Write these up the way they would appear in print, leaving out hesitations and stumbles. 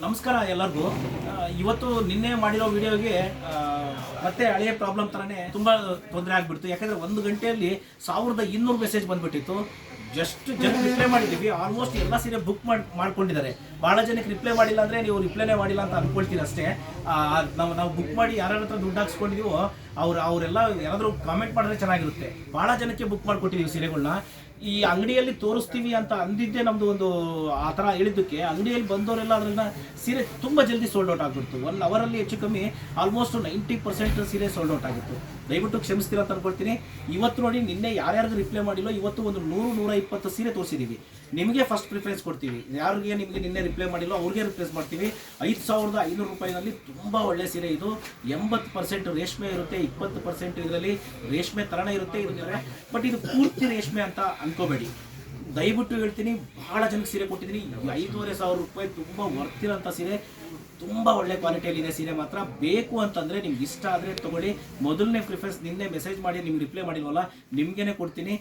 ನಮಸ್ಕಾರ ಎಲ್ಲರಿಗೂ. ಇವತ್ತು ನಿನ್ನೆ ಮಾಡಿರೋ ವಿಡಿಯೋಗೆ ಮತ್ತೆ ಹಳೆಯ ಪ್ರಾಬ್ಲಮ್ ಥರನೇ ತುಂಬ ತೊಂದರೆ ಆಗಿಬಿಡ್ತು. ಯಾಕಂದರೆ 1 ಗಂಟೆಯಲ್ಲಿ 1200 ಮೆಸೇಜ್ ಬಂದುಬಿಟ್ಟಿತ್ತು. ಜಸ್ಟ್ ಜನಕ್ಕೆ ರಿಪ್ಲೈ ಮಾಡಿದ್ದೀವಿ. ಆಲ್ಮೋಸ್ಟ್ ಎಲ್ಲ ಸೀರೆ ಬುಕ್ ಮಾಡ್ಕೊಂಡಿದ್ದಾರೆ. ಭಾಳ ಜನಕ್ಕೆ ರಿಪ್ಲೈ ಮಾಡಿಲ್ಲ ಅಂದರೆ ನೀವು ರಿಪ್ಲೈನೇ ಮಾಡಿಲ್ಲ ಅಂತ ಅಂದ್ಕೊಳ್ತೀರಿ ಅಷ್ಟೇ. ನಾವು ಬುಕ್ ಮಾಡಿ ಯಾರ ಹತ್ರ ದುಡ್ಡು ಹಾಕ್ಸ್ಕೊಂಡಿದ್ದೀವೋ ಅವರೆಲ್ಲ ಯಾರಾದರೂ ಕಾಮೆಂಟ್ ಮಾಡಿದ್ರೆ ಚೆನ್ನಾಗಿರುತ್ತೆ. ಭಾಳ ಜನಕ್ಕೆ ಬುಕ್ ಮಾಡಿಕೊಟ್ಟಿದ್ದೀವಿ ಸೀರೆಗಳನ್ನ. ಈ ಅಂಗಡಿಯಲ್ಲಿ ತೋರಿಸ್ತೀವಿ ಅಂತ ಅಂದಿದ್ದೆ ನಮ್ಮದು ಒಂದು ಆ ಥರ ಹೇಳಿದ್ದಕ್ಕೆ ಅಂಗಡಿಯಲ್ಲಿ ಬಂದವರೆಲ್ಲ ಅದನ್ನು ಸೀರೆ ತುಂಬ ಜಲ್ದಿ ಸೋಲ್ಡ್ ಔಟ್ ಆಗಿಬಿಡ್ತು. 1 ಅವರಲ್ಲಿ ಹೆಚ್ಚು ಕಮ್ಮಿ ಆಲ್ಮೋಸ್ಟ್ 90% ಸೀರೆ ಸೋಲ್ಡ್ ಔಟ್ ಆಗಿತ್ತು. ದಯವಿಟ್ಟು ಕ್ಷಮಿಸ್ತೀರ ಅಂತ ಅಂದ್ಕೊಳ್ತೀನಿ. ಇವತ್ತು ನೋಡಿ, ನಿನ್ನೆ ಯಾರ್ಯಾರಿಗೂ ರಿಪ್ಲೈ ಮಾಡಿಲ್ಲ, ಇವತ್ತು ಒಂದು 100-120 ಸೀರೆ ತೋರಿಸಿದ್ದೀವಿ. ನಿಮಗೆ ಫಸ್ಟ್ ಪ್ರಿಫರೆನ್ಸ್ ಕೊಡ್ತೀವಿ. ಯಾರಿಗೆ ನಿಮಗೆ ನಿನ್ನೆ ರಿಪ್ಲೈ ಮಾಡಿಲ್ಲ ಅವ್ರಿಗೆ ರಿಪ್ಲೇಸ್ ಮಾಡ್ತೀವಿ. 5500 ರೂಪಾಯಿನಲ್ಲಿ ತುಂಬ ಒಳ್ಳೆ ಸೀರೆ ಇದು. 80% ರೇಷ್ಮೆ ಇರುತ್ತೆ, 20% ಇದರಲ್ಲಿ ರೇಷ್ಮೆ ಥರನೇ ಇರುತ್ತೆ ಇರುತ್ತೆ. ಬಟ್ ಇದು ಪೂರ್ತಿ ರೇಷ್ಮೆ ಅಂತ ಅನ್ಕೋಬೇಡಿ. ದಯವಿಟ್ಟು ಹೇಳ್ತೀನಿ, ಭಾಳ ಜನಕ್ಕೆ ಸೀರೆ ಕೊಟ್ಟಿದ್ದೀನಿ. 5500 ರೂಪಾಯಿ ತುಂಬ ವರ್ತಿರೋಂಥ ಸೀರೆ, ತುಂಬ ಒಳ್ಳೆ ಕ್ವಾಲಿಟಿಯಲ್ಲಿದೆ ಸೀರೆ. ಮಾತ್ರ ಬೇಕು ಅಂತಂದರೆ ನಿಮ್ಗೆ ಇಷ್ಟ ಆದರೆ ತೊಗೊಳ್ಳಿ. ಮೊದಲನೇ ಪ್ರಿಫರೆನ್ಸ್ ನಿನ್ನೆ ಮೆಸೇಜ್ ಮಾಡಿ ನಿಮ್ಗೆ ರಿಪ್ಲೈ ಮಾಡಿಲ್ವಲ್ಲ, ನಿಮಗೇನೆ ಕೊಡ್ತೀನಿ.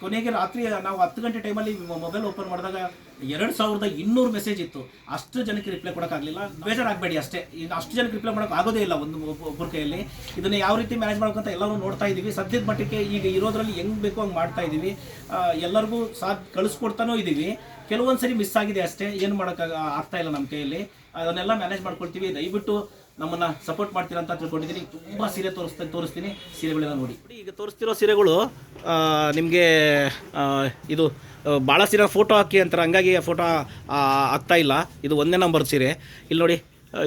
ಕೊನೆಗೆ ರಾತ್ರಿ ನಾವು 10 ಗಂಟೆ ಟೈಮಲ್ಲಿ ಮೊಬೈಲ್ ಓಪನ್ ಮಾಡಿದಾಗ 2200 ಮೆಸೇಜ್ ಇತ್ತು. ಅಷ್ಟು ಜನಕ್ಕೆ ರಿಪ್ಲೈ ಕೊಡೋಕ್ಕಾಗಲಿಲ್ಲ. ಬೇಜಾರಾಗಬೇಡಿ ಅಷ್ಟೇ. ಇನ್ನು ಅಷ್ಟು ಜನಕ್ಕೆ ರಿಪ್ಲೈ ಮಾಡೋಕೆ ಆಗೋದೇ ಇಲ್ಲ ಒಬ್ಬರ ಕೈಯಲ್ಲಿ. ಇದನ್ನು ಯಾವ ರೀತಿ ಮ್ಯಾನೇಜ್ ಮಾಡ್ಕೊಂತ ಎಲ್ಲರೂ ನೋಡ್ತಾ ಇದ್ದೀವಿ. ಸದ್ಯದ ಮಟ್ಟಕ್ಕೆ ಈಗ ಇರೋದ್ರಲ್ಲಿ ಹೆಂಗೆ ಬೇಕೋ ಹಂಗೆ ಮಾಡ್ತಾ ಇದ್ದೀವಿ. ಎಲ್ಲರಿಗೂ ಕಳಿಸ್ಕೊಡ್ತಾನೂ ಇದ್ದೀವಿ. ಕೆಲವೊಂದು ಸರಿ ಮಿಸ್ ಆಗಿದೆ ಅಷ್ಟೇ, ಏನು ಆಗ್ತಾ ಇಲ್ಲ ನಮ್ಮ ಕೈಯಲ್ಲಿ. ಅದನ್ನೆಲ್ಲ ಮ್ಯಾನೇಜ್ ಮಾಡ್ಕೊಳ್ತೀವಿ. ದಯವಿಟ್ಟು ನಮ್ಮನ್ನು ಸಪೋರ್ಟ್ ಮಾಡ್ತೀರಾ ಅಂತ ತಿಳ್ಕೊಂಡಿದ್ದೀನಿ. ತುಂಬ ಸೀರೆ ತೋರಿಸ್ತೀನಿ. ಸೀರೆಗಳೆಲ್ಲ ನೋಡಿ. ಈಗ ತೋರಿಸ್ತಿರೋ ಸೀರೆಗಳು ನಿಮಗೆ ಇದು ಭಾಳ ಸೀರೆ ಫೋಟೋ ಹಾಕಿ ಅಂತಾರೆ, ಹಂಗಾಗಿ ಫೋಟೋ ಆಗ್ತಾ ಇಲ್ಲ. ಇದು 1ನೇ ನಂಬರ್ ಸೀರೆ. ಇಲ್ಲಿ ನೋಡಿ,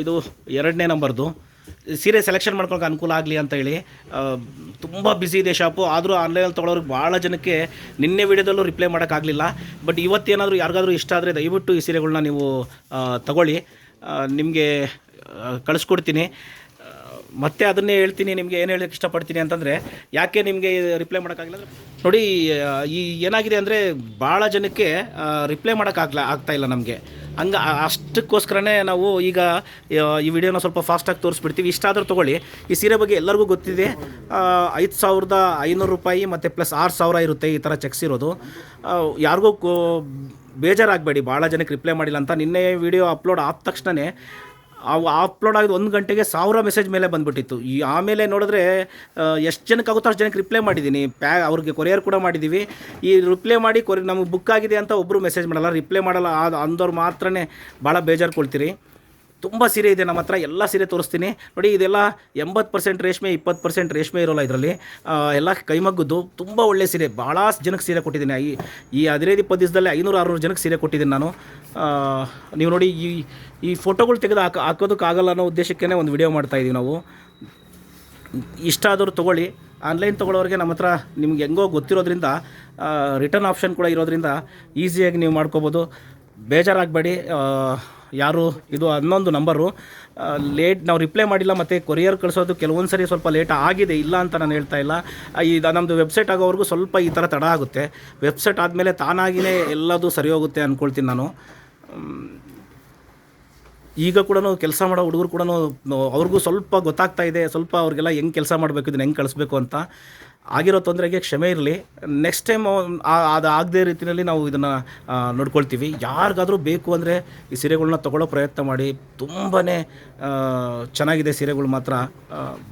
ಇದು 2ನೇ ನಂಬರ್ದು ಸೀರೆ ಸೆಲೆಕ್ಷನ್ ಮಾಡ್ಕೊಳಕ್ಕೆ ಅನುಕೂಲ ಆಗಲಿ ಅಂತ ಹೇಳಿ. ತುಂಬ ಬ್ಯುಸಿ ಇದೆ ಶಾಪು. ಆದರೂ ಆನ್ಲೈನಲ್ಲಿ ತೊಗೊಳೋರಿಗೆ ಭಾಳ ಜನಕ್ಕೆ ನಿನ್ನೆ ವಿಡಿಯೋದಲ್ಲೂ ರಿಪ್ಲೈ ಮಾಡೋಕ್ಕಾಗಲಿಲ್ಲ. ಬಟ್ ಇವತ್ತೇನಾದರೂ ಯಾರಿಗಾದ್ರೂ ಇಷ್ಟ ಆದರೆ ದಯವಿಟ್ಟು ಈ ಸೀರೆಗಳನ್ನ ನೀವು ತಗೊಳ್ಳಿ. ನಿಮಗೆ ಕಳಿಸ್ಕೊಡ್ತೀನಿ. ಮತ್ತೆ ಅದನ್ನೇ ಹೇಳ್ತೀನಿ, ನಿಮಗೆ ಏನು ಹೇಳೋಕ್ಕೆ ಇಷ್ಟಪಡ್ತೀನಿ ಅಂತಂದರೆ, ಯಾಕೆ ನಿಮಗೆ ರಿಪ್ಲೈ ಮಾಡೋಕ್ಕಾಗಿಲ್ಲ ಅಂದರೆ ನೋಡಿ, ಈ ಏನಾಗಿದೆ ಅಂದರೆ ಭಾಳ ಜನಕ್ಕೆ ರಿಪ್ಲೈ ಆಗ್ತಾಯಿಲ್ಲ ನಮಗೆ. ಹಂಗೆ ಅಷ್ಟಕ್ಕೋಸ್ಕರನೇ ನಾವು ಈಗ ಈ ವಿಡಿಯೋನ ಸ್ವಲ್ಪ ಫಾಸ್ಟಾಗಿ ತೋರಿಸ್ಬಿಡ್ತೀವಿ. ಇಷ್ಟ ಆದರೂ ತೊಗೊಳ್ಳಿ. ಈ ಸೀರೆ ಬಗ್ಗೆ ಎಲ್ಲರಿಗೂ ಗೊತ್ತಿದೆ. 5500 ರೂಪಾಯಿ ಮತ್ತು ಪ್ಲಸ್ 6000 ಇರುತ್ತೆ ಈ ಥರ ಚೆಕ್ಸ್ ಇರೋದು. ಯಾರಿಗೂ ಬೇಜಾರಾಗಬೇಡಿ ಭಾಳ ಜನಕ್ಕೆ ರಿಪ್ಲೈ ಮಾಡಿಲ್ಲ ಅಂತ. ನಿನ್ನೆ ವಿಡಿಯೋ ಅಪ್ಲೋಡ್ ಆದ ತಕ್ಷಣವೇ ಅಪ್ಲೋಡ್ ಆಗಿದ್ದು 1 ಗಂಟೆಗೆ 1000 ಮೆಸೇಜ್ ಮೇಲೆ ಬಂದುಬಿಟ್ಟಿತ್ತು. ಆಮೇಲೆ ನೋಡಿದ್ರೆ ಎಷ್ಟು ಜನಕ್ಕೆ ಆಗುತ್ತೋ ಅಷ್ಟು ಜನಕ್ಕೆ ರಿಪ್ಲೈ ಮಾಡಿದ್ದೀನಿ. ಅವ್ರಿಗೆ ಕೊರಿಯರ್ ಕೂಡ ಮಾಡಿದ್ದೀವಿ. ಈ ರಿಪ್ಲೈ ಮಾಡಿ ನಮಗೆ ಬುಕ್ ಆಗಿದೆ ಅಂತ ಒಬ್ಬರು ಮೆಸೇಜ್ ಮಾಡಲ್ಲ, ರಿಪ್ಲೈ ಮಾಡಲ್ಲ. ಅಂದವ್ರು ಮಾತ್ರನೇ ಭಾಳ ಬೇಜಾರು. ತುಂಬ ಸೀರೆ ಇದೆ ನಮ್ಮ ಹತ್ರ. ಎಲ್ಲ ಸೀರೆ ತೋರಿಸ್ತೀನಿ ನೋಡಿ. ಇದೆಲ್ಲ 80% ರೇಷ್ಮೆ, 20% ರೇಷ್ಮೆ ಇರೋಲ್ಲ ಇದರಲ್ಲಿ. ಎಲ್ಲ ಕೈಮಗ್ಗದ್ದು ತುಂಬ ಒಳ್ಳೆ ಸೀರೆ. ಭಾಳ ಜನಕ್ಕೆ ಸೀರೆ ಕೊಟ್ಟಿದ್ದೀನಿ. ಈ 15-20 ದಿವಸದಲ್ಲಿ 500-600 ಜನಕ್ಕೆ ಸೀರೆ ಕೊಟ್ಟಿದ್ದೀನಿ ನಾನು. ನೀವು ನೋಡಿ, ಈ ಫೋಟೋಗಳು ತೆಗೆದು ಹಾಕೋದಕ್ಕಾಗಲ್ಲ ಅನ್ನೋ ಉದ್ದೇಶಕ್ಕೇ ಒಂದು ವಿಡಿಯೋ ಮಾಡ್ತಾಯಿದ್ದೀವಿ ನಾವು. ಇಷ್ಟ ಆದರೂ ತೊಗೊಳ್ಳಿ. ಆನ್ಲೈನ್ ತೊಗೊಳ್ಳೋರಿಗೆ ನಮ್ಮ ಹತ್ರ ನಿಮ್ಗೆ ಹೆಂಗೋ ಗೊತ್ತಿರೋದ್ರಿಂದ ರಿಟರ್ನ್ ಆಪ್ಷನ್ ಕೂಡ ಇರೋದ್ರಿಂದ ಈಸಿಯಾಗಿ ನೀವು ಮಾಡ್ಕೋಬೋದು. ಬೇಜಾರಾಗಬೇಡಿ. ಯಾರು ಇದು 11 ನಂಬರು ನಾವು ರಿಪ್ಲೈ ಮಾಡಿಲ್ಲ. ಮತ್ತು ಕೊರಿಯರ್ ಕಳಿಸೋದು ಕೆಲವೊಂದು ಸರಿ ಸ್ವಲ್ಪ ಲೇಟ್ ಆಗಿದೆ, ಇಲ್ಲ ಅಂತ ನಾನು ಹೇಳ್ತಾ ಇಲ್ಲ. ಇದು ನಮ್ಮದು ವೆಬ್ಸೈಟ್ ಆಗೋವರೆಗೂ ಸ್ವಲ್ಪ ಈ ಥರ ತಡ ಆಗುತ್ತೆ. ವೆಬ್ಸೈಟ್ ಆದಮೇಲೆ ತಾನಾಗಿಯೇ ಎಲ್ಲದು ಸರಿ ಹೋಗುತ್ತೆ ಅಂದ್ಕೊಳ್ತೀನಿ ನಾನು. ಈಗ ಕೂಡ ಕೆಲಸ ಮಾಡೋ ಹುಡುಗರು ಕೂಡ ಅವ್ರಿಗೂ ಸ್ವಲ್ಪ ಗೊತ್ತಾಗ್ತಾ ಇದೆ. ಸ್ವಲ್ಪ ಅವ್ರಿಗೆಲ್ಲ ಹೆಂಗೆ ಕೆಲಸ ಮಾಡಬೇಕು, ಇದನ್ನು ಹೆಂಗೆ ಕಳಿಸ್ಬೇಕು ಅಂತ. ಆಗಿರೋ ತೊಂದರೆಗೆ ಕ್ಷಮೆ ಇರಲಿ. ನೆಕ್ಸ್ಟ್ ಟೈಮ್ ಅದು ಆಗದೇ ರೀತಿಯಲ್ಲಿ ನಾವು ಇದನ್ನು ನೋಡ್ಕೊಳ್ತೀವಿ. ಯಾರಿಗಾದರೂ ಬೇಕು ಅಂದರೆ ಈ ಸೀರೆಗಳನ್ನ ತೊಗೊಳ್ಳೋ ಪ್ರಯತ್ನ ಮಾಡಿ. ತುಂಬಾ ಚೆನ್ನಾಗಿದೆ ಸೀರೆಗಳು ಮಾತ್ರ.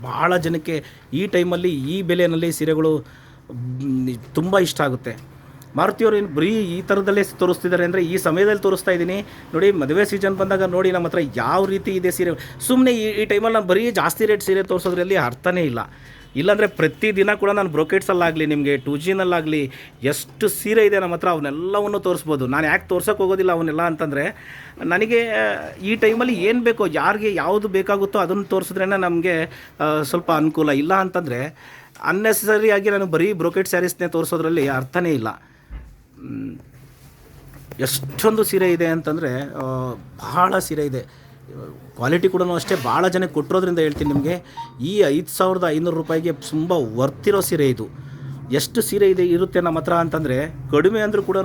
ಭಾಳ ಜನಕ್ಕೆ ಈ ಟೈಮಲ್ಲಿ ಈ ಬೆಲೆಯಲ್ಲಿ ಸೀರೆಗಳು ತುಂಬ ಇಷ್ಟ ಆಗುತ್ತೆ. ಮಾರುತಿಯವರು ಏನು ಬರೀ ಈ ಥರದಲ್ಲೇ ತೋರಿಸ್ತಿದ್ದಾರೆ ಅಂದರೆ, ಈ ಸಮಯದಲ್ಲಿ ತೋರಿಸ್ತಾ ಇದ್ದೀನಿ ನೋಡಿ. ಮದುವೆ ಸೀಸನ್ ಬಂದಾಗ ನೋಡಿ ನಮ್ಮ ಹತ್ರ ಯಾವ ರೀತಿ ಇದೆ ಸೀರೆ. ಸುಮ್ಮನೆ ಈ ಟೈಮಲ್ಲಿ ನಾನು ಬರೀ ಜಾಸ್ತಿ ರೇಟ್ ಸೀರೆ ತೋರಿಸೋದ್ರಲ್ಲಿ ಅರ್ಥನೇ ಇಲ್ಲ. ಇಲ್ಲಾಂದರೆ ಪ್ರತಿದಿನ ಕೂಡ ನಾನು ಬ್ರೋಕೆಟ್ಸಲ್ಲಾಗಲಿ ನಿಮಗೆ 2Gನಲ್ಲಾಗಲಿ ಎಷ್ಟು ಸೀರೆ ಇದೆ ನಮ್ಮ ಹತ್ರ, ಅವನ್ನೆಲ್ಲವನ್ನು ತೋರಿಸ್ಬೋದು. ನಾನು ಯಾಕೆ ತೋರ್ಸೋಕ್ಕೆ ಹೋಗೋದಿಲ್ಲ ಅವನ್ನೆಲ್ಲ ಅಂತಂದರೆ, ನನಗೆ ಈ ಟೈಮಲ್ಲಿ ಏನು ಬೇಕೋ, ಯಾರಿಗೆ ಯಾವುದು ಬೇಕಾಗುತ್ತೋ ಅದನ್ನು ತೋರಿಸಿದ್ರೇ ನಮಗೆ ಸ್ವಲ್ಪ ಅನುಕೂಲ. ಇಲ್ಲ ಅಂತಂದರೆ ಅನ್ನೆಸರಿಯಾಗಿ ನಾನು ಬರೀ ಬ್ರೋಕೆಟ್ ಸ್ಯಾರೀಸ್ನೇ ತೋರಿಸೋದ್ರಲ್ಲಿ ಅರ್ಥನೇ ಇಲ್ಲ. ಎಷ್ಟೊಂದು ಸೀರೆ ಇದೆ ಅಂತಂದರೆ ಭಾಳ ಸೀರೆ ಇದೆ. ಕ್ವಾಲಿಟಿ ಕೂಡ ಅಷ್ಟೇ. ಭಾಳ ಜನಕ್ಕೆ ಕೊಟ್ಟಿರೋದ್ರಿಂದ ಹೇಳ್ತೀನಿ ನಿಮಗೆ, ಈ 5500 ರೂಪಾಯಿಗೆ ತುಂಬ ವರ್ತಿರೋ ಸೀರೆ ಇದು. ಎಷ್ಟು ಸೀರೆ ಇರುತ್ತೆ ನಮ್ಮ ಹತ್ರ ಅಂತಂದರೆ, ಕಡಿಮೆ ಅಂದರೂ ಕೂಡ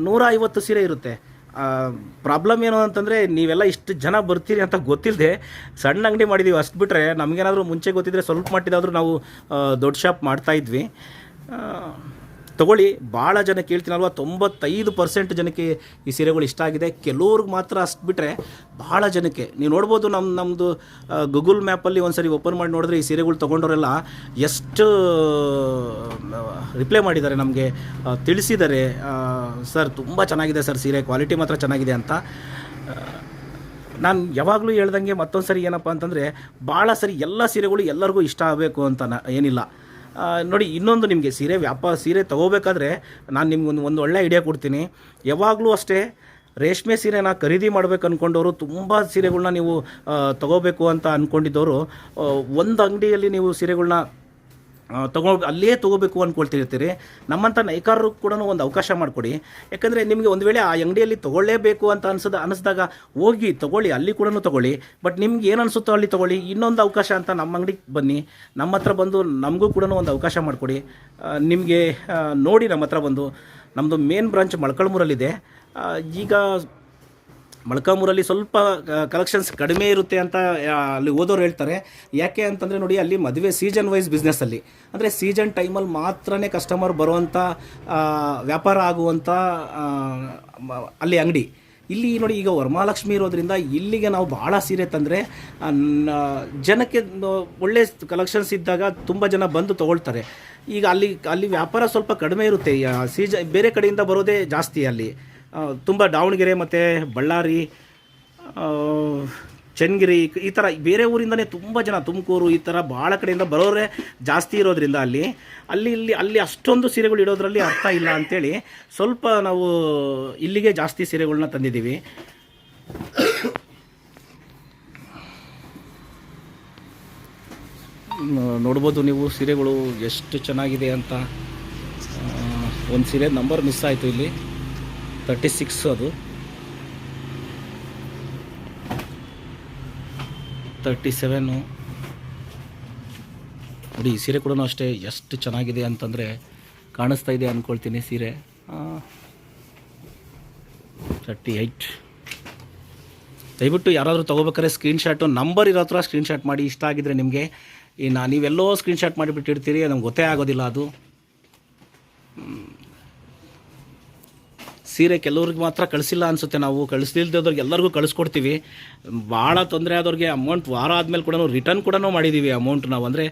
150 ಸೀರೆ ಇರುತ್ತೆ. ಪ್ರಾಬ್ಲಮ್ ಏನು ಅಂತಂದರೆ, ನೀವೆಲ್ಲ ಇಷ್ಟು ಜನ ಬರ್ತೀರಿ ಅಂತ ಗೊತ್ತಿಲ್ಲದೆ ಸಣ್ಣ ಅಂಗಡಿ ಮಾಡಿದ್ದೀವಿ. ಅಷ್ಟು ಬಿಟ್ಟರೆ ನಮಗೇನಾದರೂ ಮುಂಚೆ ಗೊತ್ತಿದ್ದರೆ ಸ್ವಲ್ಪ ಮಟ್ಟಿದಾದರೂ ನಾವು ದೊಡ್ಡ ಶಾಪ್ ಮಾಡ್ತಾಯಿದ್ವಿ. ತೊಗೊಳ್ಳಿ. ಭಾಳ ಜನ ಕೇಳ್ತೀನಲ್ವ, 95% ಜನಕ್ಕೆ ಈ ಸೀರೆಗಳು ಇಷ್ಟ ಆಗಿದೆ. ಕೆಲವ್ರಿಗೆ ಮಾತ್ರ ಅಷ್ಟು ಬಿಟ್ಟರೆ ಭಾಳ ಜನಕ್ಕೆ ನೀವು ನೋಡ್ಬೋದು. ನಮ್ಮದು ಗೂಗಲ್ ಮ್ಯಾಪಲ್ಲಿ ಒಂದು ಸರಿ ಓಪನ್ ಮಾಡಿ ನೋಡಿದ್ರೆ ಈ ಸೀರೆಗಳು ತೊಗೊಂಡವರೆಲ್ಲ ಎಷ್ಟು ರಿಪ್ಲೈ ಮಾಡಿದ್ದಾರೆ, ನಮಗೆ ತಿಳಿಸಿದ್ದಾರೆ, ಸರ್ ತುಂಬ ಚೆನ್ನಾಗಿದೆ ಸರ್ ಸೀರೆ, ಕ್ವಾಲಿಟಿ ಮಾತ್ರ ಚೆನ್ನಾಗಿದೆ ಅಂತ. ನಾನು ಯಾವಾಗಲೂ ಹೇಳ್ದಂಗೆ ಮತ್ತೊಂದು ಸರಿ ಏನಪ್ಪ ಅಂತಂದರೆ, ಭಾಳ ಸರಿ ಎಲ್ಲ ಸೀರೆಗಳು ಎಲ್ಲರಿಗೂ ಇಷ್ಟ ಆಗಬೇಕು ಅಂತ ಏನಿಲ್ಲ. ನೋಡಿ, ಇನ್ನೊಂದು ನಿಮಗೆ ಸೀರೆ ತೊಗೋಬೇಕಾದ್ರೆ ನಾನು ನಿಮ್ಗೆ ಒಂದು ಒಳ್ಳೆ ಐಡಿಯಾ ಕೊಡ್ತೀನಿ. ಯಾವಾಗಲೂ ಅಷ್ಟೇ ರೇಷ್ಮೆ ಸೀರೆನ ಖರೀದಿ ಮಾಡಬೇಕು ಅಂದ್ಕೊಂಡವರು, ತುಂಬ ಸೀರೆಗಳ್ನ ನೀವು ತೊಗೋಬೇಕು ಅಂತ ಅಂದ್ಕೊಂಡಿದ್ದವರು, ಒಂದು ಅಂಗಡಿಯಲ್ಲಿ ನೀವು ಸೀರೆಗಳ್ನ ಅಲ್ಲೇ ತೊಗೋಬೇಕು ಅಂದ್ಕೊಳ್ತಿರ್ತೀರಿ. ನಮ್ಮಂಥ ನೈಕಾರರು ಕೂಡ ಒಂದು ಅವಕಾಶ ಮಾಡಿಕೊಡಿ. ಯಾಕಂದರೆ ನಿಮಗೆ ಒಂದು ವೇಳೆ ಆ ಅಂಗಡಿಯಲ್ಲಿ ತೊಗೊಳ್ಳೇಬೇಕು ಅಂತ ಅನ್ನಿಸಿದಾಗ ಹೋಗಿ ತೊಗೊಳ್ಳಿ, ಅಲ್ಲಿ ಕೂಡ ತೊಗೊಳ್ಳಿ. ಬಟ್ ನಿಮ್ಗೆ ಏನು ಅನಿಸುತ್ತೋ ಅಲ್ಲಿ ತೊಗೊಳ್ಳಿ. ಇನ್ನೊಂದು ಅವಕಾಶ ಅಂತ ನಮ್ಮ ಅಂಗಡಿಗೆ ಬನ್ನಿ, ನಮ್ಮ ಹತ್ರ ಬಂದು ನಮಗೂ ಕೂಡ ಒಂದು ಅವಕಾಶ ಮಾಡಿಕೊಡಿ. ನಿಮಗೆ ನೋಡಿ, ನಮ್ಮ ಹತ್ರ ಬಂದು, ನಮ್ಮದು ಮೇನ್ ಬ್ರಾಂಚ್ ಮೊಳಕಾಲ್ಮೂರಲ್ಲಿದೆ. ಈಗ ಮೊಳಕಾಲ್ಮೂರಲ್ಲಿ ಸ್ವಲ್ಪ ಕಲೆಕ್ಷನ್ಸ್ ಕಡಿಮೆ ಇರುತ್ತೆ ಅಂತ ಅಲ್ಲಿ ಓದೋರು ಹೇಳ್ತಾರೆ. ಯಾಕೆ ಅಂತಂದರೆ ನೋಡಿ, ಅಲ್ಲಿ ಮದುವೆ ಸೀಸನ್ ವೈಸ್ ಬಿಸ್ನೆಸ್ಸಲ್ಲಿ, ಅಂದರೆ ಸೀಸನ್ ಟೈಮಲ್ಲಿ ಮಾತ್ರ ಕಸ್ಟಮರ್ ಬರುವಂಥ ವ್ಯಾಪಾರ ಆಗುವಂಥ ಅಲ್ಲಿ ಅಂಗಡಿ. ಇಲ್ಲಿ ನೋಡಿ, ಈಗ ವರಮಹಾಲಕ್ಷ್ಮಿ ಇರೋದ್ರಿಂದ ಇಲ್ಲಿಗೆ ನಾವು ಭಾಳ ಸೀರೆ ತಂದರೆ ಜನಕ್ಕೆ ಒಳ್ಳೆ ಕಲೆಕ್ಷನ್ಸ್ ಇದ್ದಾಗ ತುಂಬ ಜನ ಬಂದು ತೊಗೊಳ್ತಾರೆ. ಈಗ ಅಲ್ಲಿ ವ್ಯಾಪಾರ ಸ್ವಲ್ಪ ಕಡಿಮೆ ಇರುತ್ತೆ. ಬೇರೆ ಕಡೆಯಿಂದ ಬರೋದೇ ಜಾಸ್ತಿ ಅಲ್ಲಿ. ತುಂಬ ದಾವಣಗೆರೆ ಮತ್ತು ಬಳ್ಳಾರಿ, ಚನ್ನಗಿರಿ, ಈ ಥರ ಬೇರೆ ಊರಿಂದನೇ ತುಂಬ ಜನ, ತುಮಕೂರು, ಈ ಥರ ಭಾಳ ಕಡೆಯಿಂದ ಬರೋರೇ ಜಾಸ್ತಿ ಇರೋದ್ರಿಂದ ಅಲ್ಲಿ ಅಷ್ಟೊಂದು ಸೀರೆಗಳು ಇಡೋದ್ರಲ್ಲಿ ಅರ್ಥ ಇಲ್ಲ ಅಂಥೇಳಿ ಸ್ವಲ್ಪ ನಾವು ಇಲ್ಲಿಗೆ ಜಾಸ್ತಿ ಸೀರೆಗಳನ್ನ ತಂದಿದ್ದೀವಿ. ನೋಡ್ಬೋದು ನೀವು ಸೀರೆಗಳು ಎಷ್ಟು ಚೆನ್ನಾಗಿದೆ ಅಂತ. ಒಂದು ಸೀರೆ ನಂಬರ್ ಮಿಸ್ ಆಯಿತು ಇಲ್ಲಿ, 36, ಅದು 37. ನೋಡಿ, ಈ ಸೀರೆ ಕೂಡ ಅಷ್ಟೇ ಎಷ್ಟು ಚೆನ್ನಾಗಿದೆ ಅಂತಂದರೆ ಕಾಣಿಸ್ತಾ ಇದೆ ಅಂದ್ಕೊಳ್ತೀನಿ. ಸೀರೆ 38. ದಯವಿಟ್ಟು ಯಾರಾದರೂ ತೊಗೋಬೇಕಾದ್ರೆ ಸ್ಕ್ರೀನ್ಶಾಟು, ನಂಬರ್ ಇರೋ ಹತ್ರ ಸ್ಕ್ರೀನ್ಶಾಟ್ ಮಾಡಿ. ಇಷ್ಟ ಆಗಿದ್ರೆ ನಿಮಗೆ ನೀವೆಲ್ಲೋ ಸ್ಕ್ರೀನ್ಶಾಟ್ ಮಾಡಿಬಿಟ್ಟಿರ್ತೀರಿ, ನಮ್ಗೆ ಗೊತ್ತೇ ಆಗೋದಿಲ್ಲ ಅದು. ಸೀರೆ ಕೆಲವ್ರಿಗೆ ಮಾತ್ರ ಕಳಿಸಿಲ್ಲ ಅನಿಸುತ್ತೆ, ನಾವು ಕಳಿಸ್ದಿಲ್ದವ್ರಿಗೆ ಎಲ್ಲರಿಗೂ ಕಳಿಸ್ಕೊಡ್ತೀವಿ. ಭಾಳ ತೊಂದರೆ ಆದವ್ರಿಗೆ ಅಮೌಂಟ್ ವಾರ ಆದಮೇಲೆ ಕೂಡ ರಿಟರ್ನ್ ಕೂಡ ಮಾಡಿದ್ದೀವಿ ಅಮೌಂಟ್ ನಾವು. ಅಂದರೆ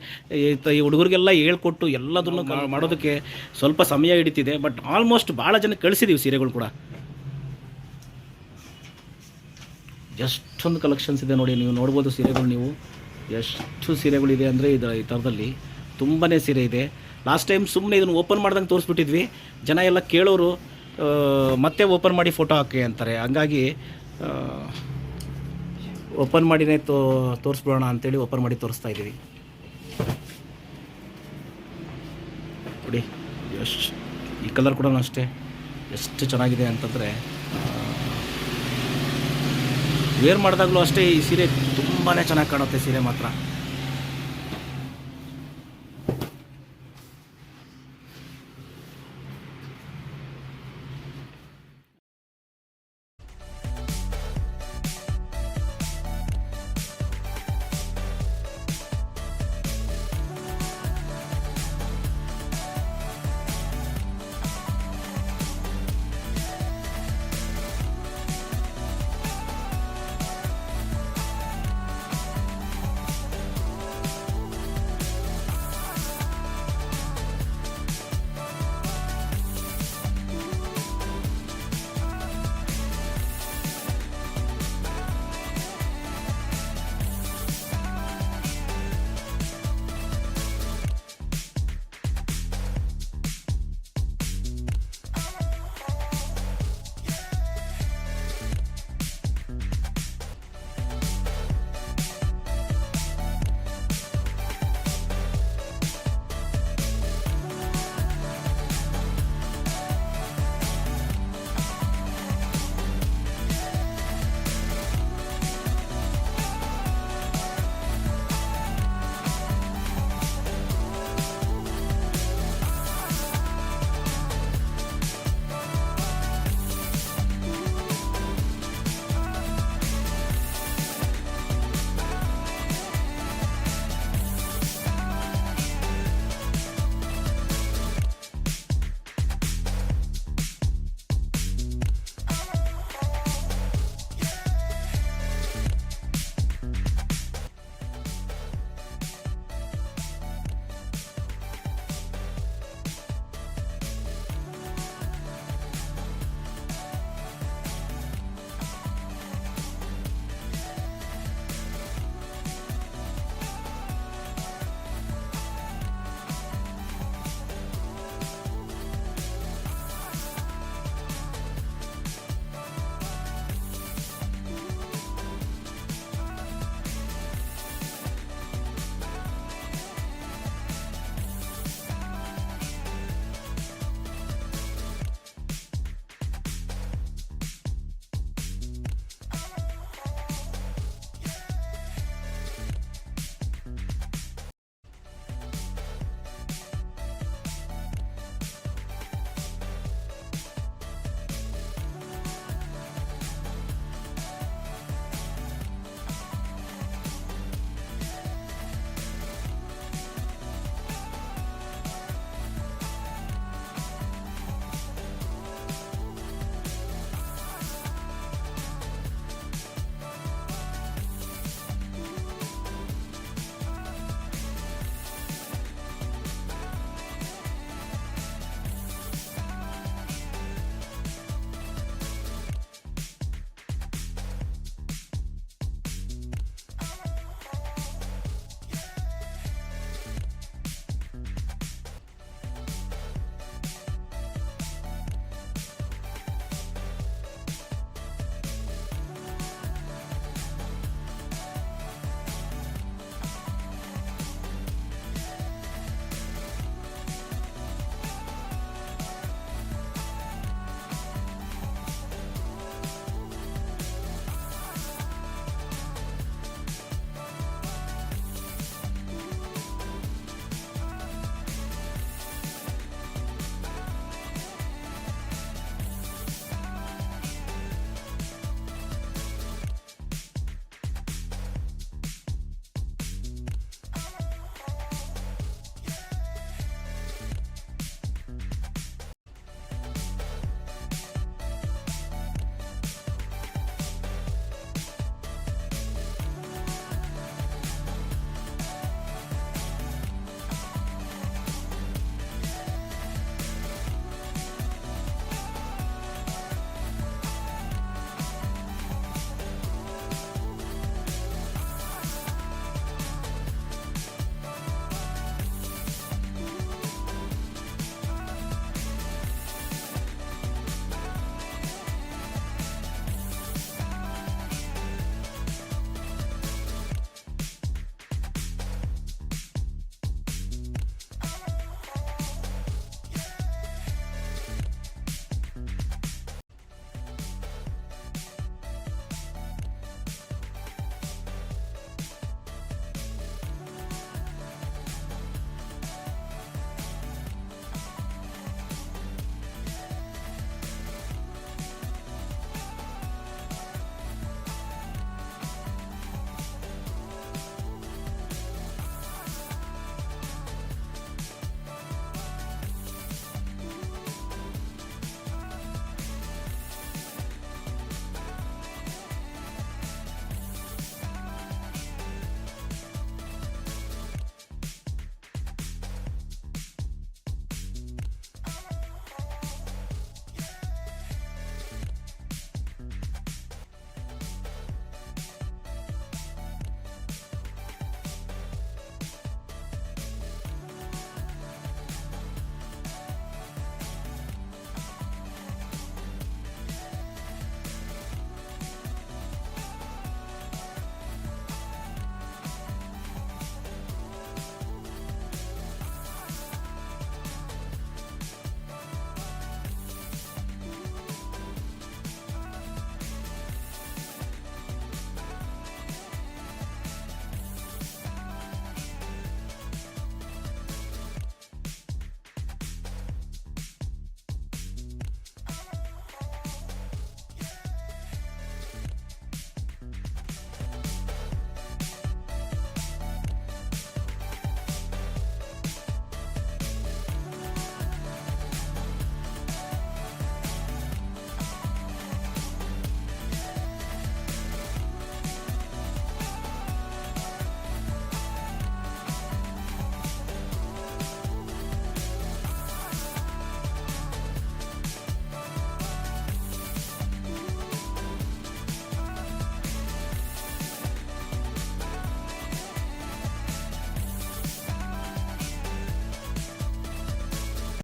ಈ ಹುಡುಗರಿಗೆಲ್ಲ ಹೇಳ್ಕೊಟ್ಟು ಎಲ್ಲದನ್ನು ಮಾಡೋದಕ್ಕೆ ಸ್ವಲ್ಪ ಸಮಯ ಹಿಡಿತಿದೆ. ಬಟ್ ಆಲ್ಮೋಸ್ಟ್ ಭಾಳ ಜನಕ್ಕೆ ಕಳಿಸಿದ್ದೀವಿ ಸೀರೆಗಳು ಕೂಡ. ಎಷ್ಟೊಂದು ಕಲೆಕ್ಷನ್ಸ್ ಇದೆ ನೋಡಿ, ನೀವು ನೋಡ್ಬೋದು ಸೀರೆಗಳು. ನೀವು ಎಷ್ಟು ಸೀರೆಗಳಿದೆ ಅಂದರೆ ಈ ಥರದಲ್ಲಿ ತುಂಬಾ ಸೀರೆ ಇದೆ. ಲಾಸ್ಟ್ ಟೈಮ್ ಸುಮ್ಮನೆ ಇದನ್ನು ಓಪನ್ ಮಾಡ್ದಂಗೆ ತೋರಿಸ್ಬಿಟ್ಟಿದ್ವಿ. ಜನ ಎಲ್ಲ ಕೇಳೋರು ಮತ್ತೆ ಓಪನ್ ಮಾಡಿ ಫೋಟೋ ಹಾಕಿ ಅಂತಾರೆ. ಹಂಗಾಗಿ ಓಪನ್ ಮಾಡಿನೇ ತೋರಿಸ್ಬಿಡೋಣ ಅಂತೇಳಿ ಓಪನ್ ಮಾಡಿ ತೋರಿಸ್ತಾ ಇದ್ದೀವಿ. ನೋಡಿ, ಈ ಕಲರ್ ಕೂಡ ಅಷ್ಟೇ ಎಷ್ಟು ಚೆನ್ನಾಗಿದೆ ಅಂತಂದರೆ, ವೇರ್ ಮಾಡಿದಾಗಲೂ ಅಷ್ಟೇ ಈ ಸೀರೆ ತುಂಬಾ ಚೆನ್ನಾಗಿ ಕಾಣುತ್ತೆ. ಸೀರೆ ಮಾತ್ರ